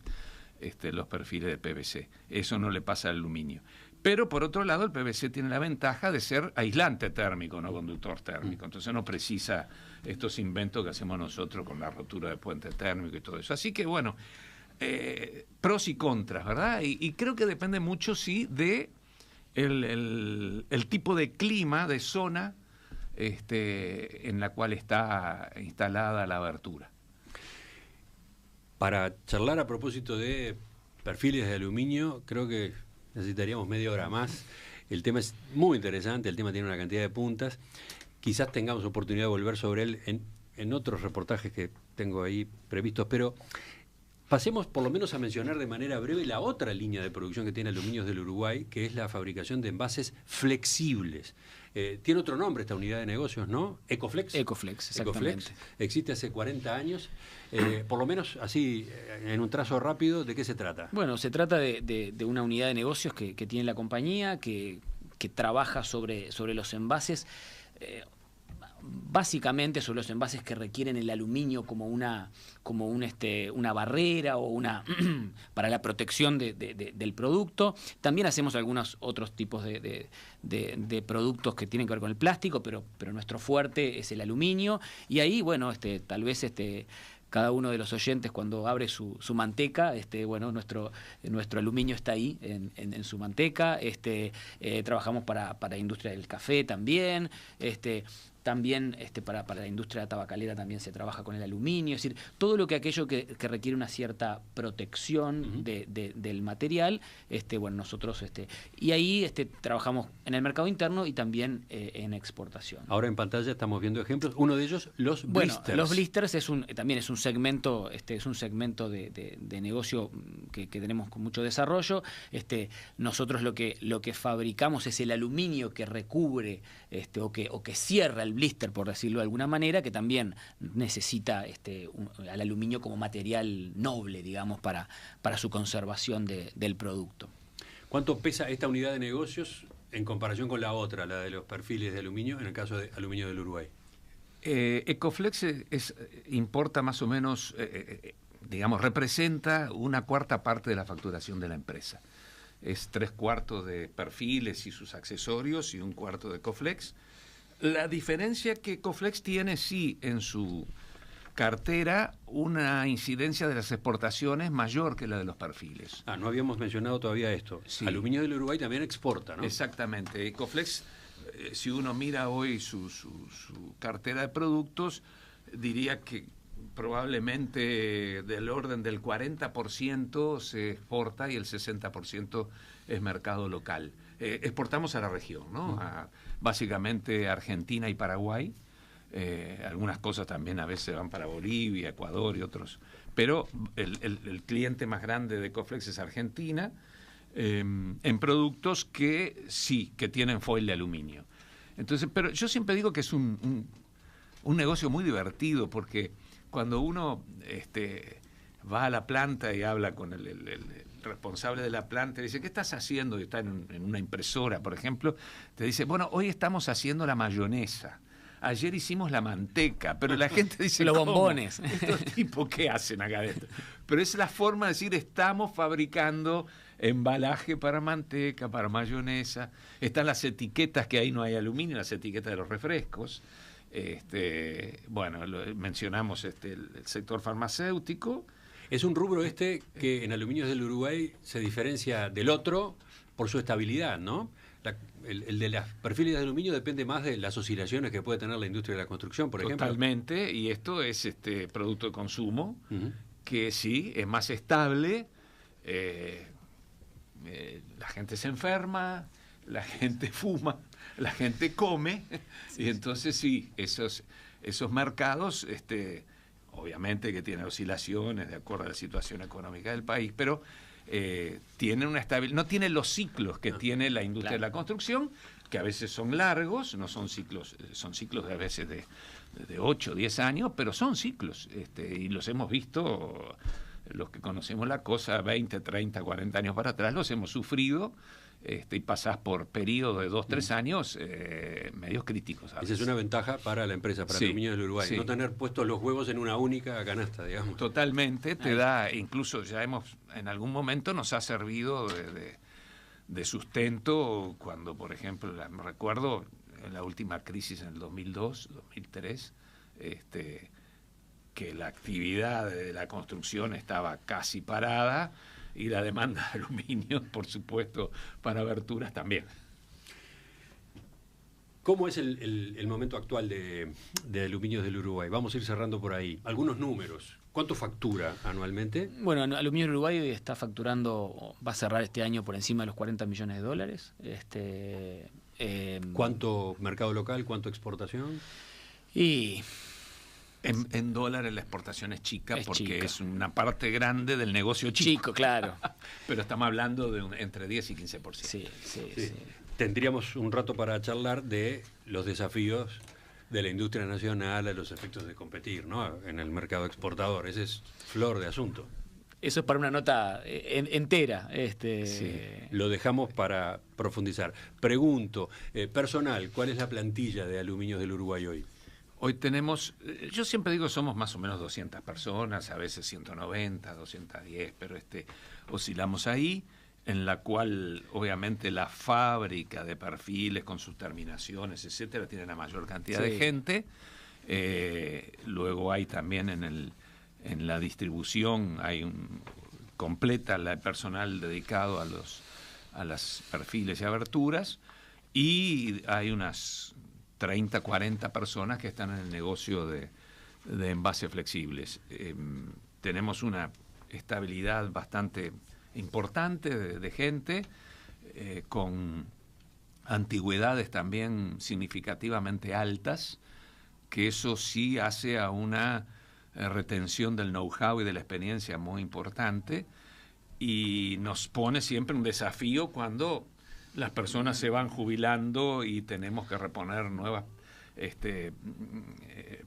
los perfiles de PVC. Eso no le pasa al aluminio. Pero por otro lado el PVC tiene la ventaja de ser aislante térmico, no conductor térmico. Entonces no precisa estos inventos que hacemos nosotros con la rotura de puente térmico y todo eso. Así que bueno, pros y contras, ¿verdad? Y creo que depende mucho, sí, de el tipo de clima, de zona en la cual está instalada la abertura. Para charlar a propósito de perfiles de aluminio, creo que necesitaríamos media hora más. El tema es muy interesante, el tema tiene una cantidad de puntas. Quizás tengamos oportunidad de volver sobre él en otros reportajes que tengo ahí previstos, pero pasemos por lo menos a mencionar de manera breve la otra línea de producción que tiene Aluminios del Uruguay, que es la fabricación de envases flexibles. Tiene otro nombre esta unidad de negocios, ¿no? Ecoflex. Ecoflex, exactamente. Ecoflex. Existe hace 40 años. Por lo menos así, en un trazo rápido, ¿de qué se trata? Bueno, se trata de una unidad de negocios que tiene la compañía, que trabaja sobre los envases, básicamente sobre los envases que requieren el aluminio como una barrera o una para la protección del producto. También hacemos algunos otros tipos de productos que tienen que ver con el plástico, pero nuestro fuerte es el aluminio. Y ahí, bueno, tal vez cada uno de los oyentes cuando abre su manteca, bueno, nuestro aluminio está ahí en su manteca. Trabajamos para la industria del café también. También para la industria tabacalera también se trabaja con el aluminio, es decir, todo aquello que requiere una cierta protección del material, bueno, nosotros y ahí trabajamos en el mercado interno y también en exportación. Ahora en pantalla estamos viendo ejemplos, uno de ellos los blisters. Bueno, los blisters también es un segmento, de negocio que tenemos con mucho desarrollo. Nosotros lo que fabricamos es el aluminio que recubre o que cierra el blister, por decirlo de alguna manera, que también necesita al aluminio como material noble, digamos, para su conservación del producto. ¿Cuánto pesa esta unidad de negocios en comparación con la otra, la de los perfiles de aluminio, en el caso de Aluminio del Uruguay? Ecoflex importa más o menos, digamos, representa una cuarta parte de la facturación de la empresa. Es 3/4 de perfiles y sus accesorios y 1/4 de Ecoflex. La diferencia que Ecoflex tiene, sí, en su cartera, una incidencia de las exportaciones mayor que la de los perfiles. No habíamos mencionado todavía esto. Sí. Aluminio del Uruguay también exporta, ¿no? Exactamente. Ecoflex, si uno mira hoy su cartera de productos, diría que probablemente del orden del 40% se exporta y el 60% es mercado local. Exportamos a la región, ¿no? Básicamente Argentina y Paraguay. Algunas cosas también a veces van para Bolivia, Ecuador y otros. Pero el cliente más grande de Ecoflex es Argentina, en productos que sí, que tienen foil de aluminio. Entonces, pero yo siempre digo que es un negocio muy divertido, porque cuando uno va a la planta y habla con el responsable de la planta, y dice, ¿qué estás haciendo? Y está en una impresora, por ejemplo, te dice, bueno, hoy estamos haciendo la mayonesa. Ayer hicimos la manteca, pero la gente dice, los bombones. ¿Estos tipos qué hacen acá adentro? Pero es la forma de decir, estamos fabricando embalaje para manteca, para mayonesa. Están las etiquetas, que ahí no hay aluminio, las etiquetas de los refrescos. Bueno, mencionamos el sector farmacéutico. Es un rubro que en Aluminios del Uruguay se diferencia del otro por su estabilidad, ¿no? El de los perfiles de aluminio depende más de las oscilaciones que puede tener la industria de la construcción, por ejemplo. Totalmente, y esto es producto de consumo, que sí, es más estable, la gente se enferma, la gente fuma, la gente come, y entonces sí, esos mercados, obviamente que tienen oscilaciones de acuerdo a la situación económica del país, pero tienen una estabilidad, no tienen los ciclos que tiene la industria de la construcción, que a veces son largos, no son ciclos, son ciclos de a veces de 8 o 10 años, pero son ciclos, y los hemos visto, los que conocemos la cosa 20, 30, 40 años para atrás, los hemos sufrido, y pasás por periodos de 2, 3 años medios críticos. Esa es una ventaja para la empresa, para Aluminios del Uruguay, no tener puestos los huevos en una única canasta, digamos. Totalmente, te da, incluso ya en algún momento nos ha servido de sustento cuando, por ejemplo, recuerdo en la última crisis en el 2002, 2003, que la actividad de la construcción estaba casi parada y la demanda de aluminio, por supuesto, para aberturas también. ¿Cómo es el momento actual de Aluminios del Uruguay? Vamos a ir cerrando por ahí. Algunos números. ¿Cuánto factura anualmente? Bueno, Aluminios del Uruguay está facturando, va a cerrar este año por encima de los $40 millones. ¿Cuánto mercado local? ¿Cuánto exportación? Y... En dólares la exportación es chica porque es una parte grande del negocio chico. Claro. Pero estamos hablando de entre 10 y 15%. Sí. Tendríamos un rato para charlar de los desafíos de la industria nacional a los efectos de competir, ¿no? En el mercado exportador. Ese es flor de asunto. Eso es para una nota entera. Lo dejamos para profundizar. Pregunto, personal, ¿cuál es la plantilla de Aluminios del Uruguay hoy? Hoy tenemos, yo siempre digo somos más o menos 200 personas, a veces 190, 210, pero oscilamos ahí, en la cual obviamente la fábrica de perfiles con sus terminaciones, etcétera, tiene la mayor cantidad de gente. Luego hay también en la distribución, completa el personal dedicado a las perfiles y aberturas, y hay unas 30, 40 personas que están en el negocio de envases flexibles. Tenemos una estabilidad bastante importante de gente, con antigüedades también significativamente altas, que eso sí hace a una retención del know-how y de la experiencia muy importante, y nos pone siempre un desafío cuando las personas se van jubilando y tenemos que reponer nuevas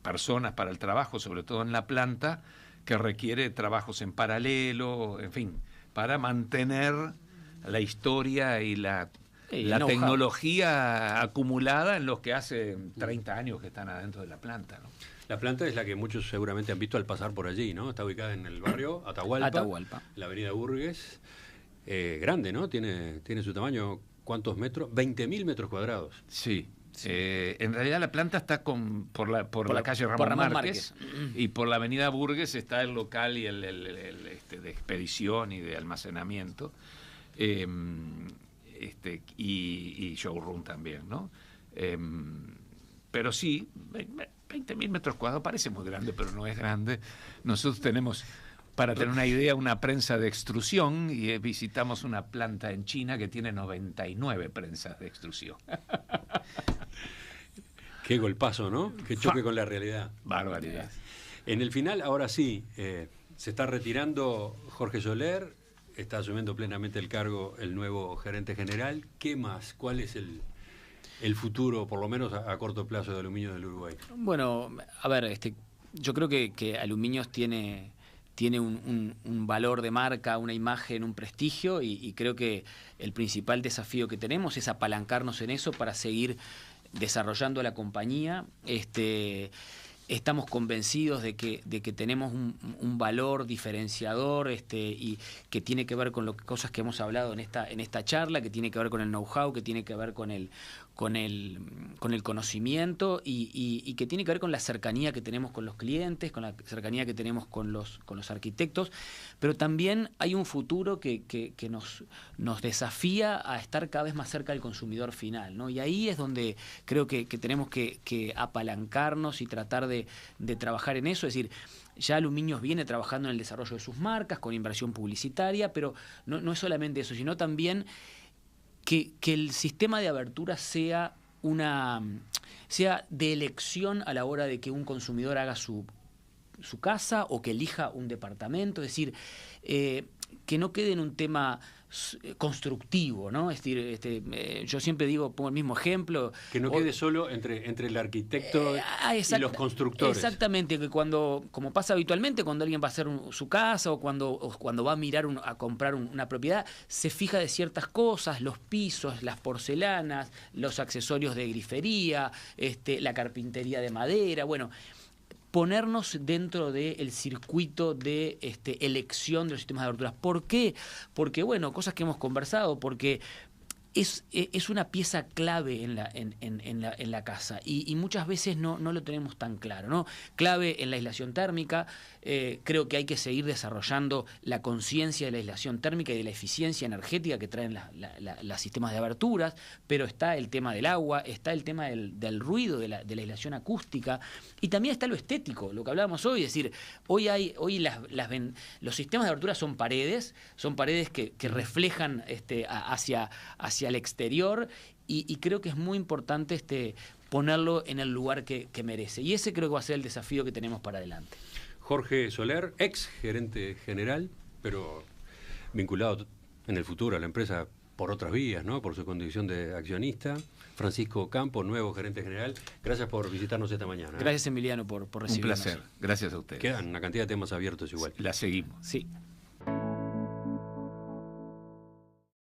personas para el trabajo, sobre todo en la planta, que requiere trabajos en paralelo, en fin, para mantener la historia y la tecnología acumulada en los que hace 30 años que están adentro de la planta, ¿no? La planta es la que muchos seguramente han visto al pasar por allí, ¿no? Está ubicada en el barrio Atahualpa. La avenida Burgues. Grande, ¿no? Tiene su tamaño. ¿Cuántos metros? 20.000 metros cuadrados. Sí. En realidad la planta está por la calle Ramón Márquez, y por la avenida Burgues está el local y el de expedición y de almacenamiento, y showroom también, ¿no? Pero sí, 20.000 metros cuadrados parece muy grande, pero no es grande. Nosotros tenemos, para tener una idea, una prensa de extrusión, y visitamos una planta en China que tiene 99 prensas de extrusión. Qué golpazo, ¿no? Qué choque con la realidad. Barbaridad. En el final, ahora sí, se está retirando Jorge Soler, está asumiendo plenamente el cargo el nuevo gerente general. ¿Qué más? ¿Cuál es el futuro, por lo menos a corto plazo, de Aluminios del Uruguay? Bueno, a ver, yo creo que Aluminios tiene un valor de marca, una imagen, un prestigio, y creo que el principal desafío que tenemos es apalancarnos en eso para seguir desarrollando la compañía. Estamos convencidos de que tenemos un valor diferenciador, y que tiene que ver con cosas que hemos hablado en esta charla, que tiene que ver con el know-how, que tiene que ver con el conocimiento, y que tiene que ver con la cercanía que tenemos con los clientes, con la cercanía que tenemos con los arquitectos, pero también hay un futuro que nos desafía a estar cada vez más cerca del consumidor final, ¿no? Y ahí es donde creo que tenemos que apalancarnos y tratar de trabajar en eso. Es decir, ya Aluminios viene trabajando en el desarrollo de sus marcas, con inversión publicitaria, pero no es solamente eso, sino también que el sistema de abertura sea de elección a la hora de que un consumidor haga su casa o que elija un departamento. Es decir, que no quede en un tema constructivo, ¿no? Es decir, yo siempre digo, pongo el mismo ejemplo. Que no quede solo entre el arquitecto y los constructores. Exactamente, que como pasa habitualmente, cuando alguien va a hacer su casa o cuando va a mirar a comprar una propiedad, se fija de ciertas cosas, los pisos, las porcelanas, los accesorios de grifería, la carpintería de madera, bueno, ponernos dentro del circuito de elección de los sistemas de aberturas. ¿Por qué? Porque, bueno, cosas que hemos conversado, porque es una pieza clave en la casa y muchas veces no lo tenemos tan claro, ¿no? Clave en la aislación térmica. Creo que hay que seguir desarrollando la conciencia de la aislación térmica y de la eficiencia energética que traen los sistemas de aberturas, pero está el tema del agua, está el tema del ruido, de la aislación acústica, y también está lo estético, lo que hablábamos hoy, es decir, hoy los sistemas de aberturas son paredes que reflejan hacia el exterior, y creo que es muy importante ponerlo en el lugar que merece. Y ese creo que va a ser el desafío que tenemos para adelante. Jorge Soler, ex gerente general, pero vinculado en el futuro a la empresa por otras vías, ¿no? Por su condición de accionista. Francisco Campo, nuevo gerente general. Gracias por visitarnos esta mañana. Gracias, Emiliano, por recibirnos. Un placer. Gracias a ustedes. Quedan una cantidad de temas abiertos igual. La seguimos. Sí.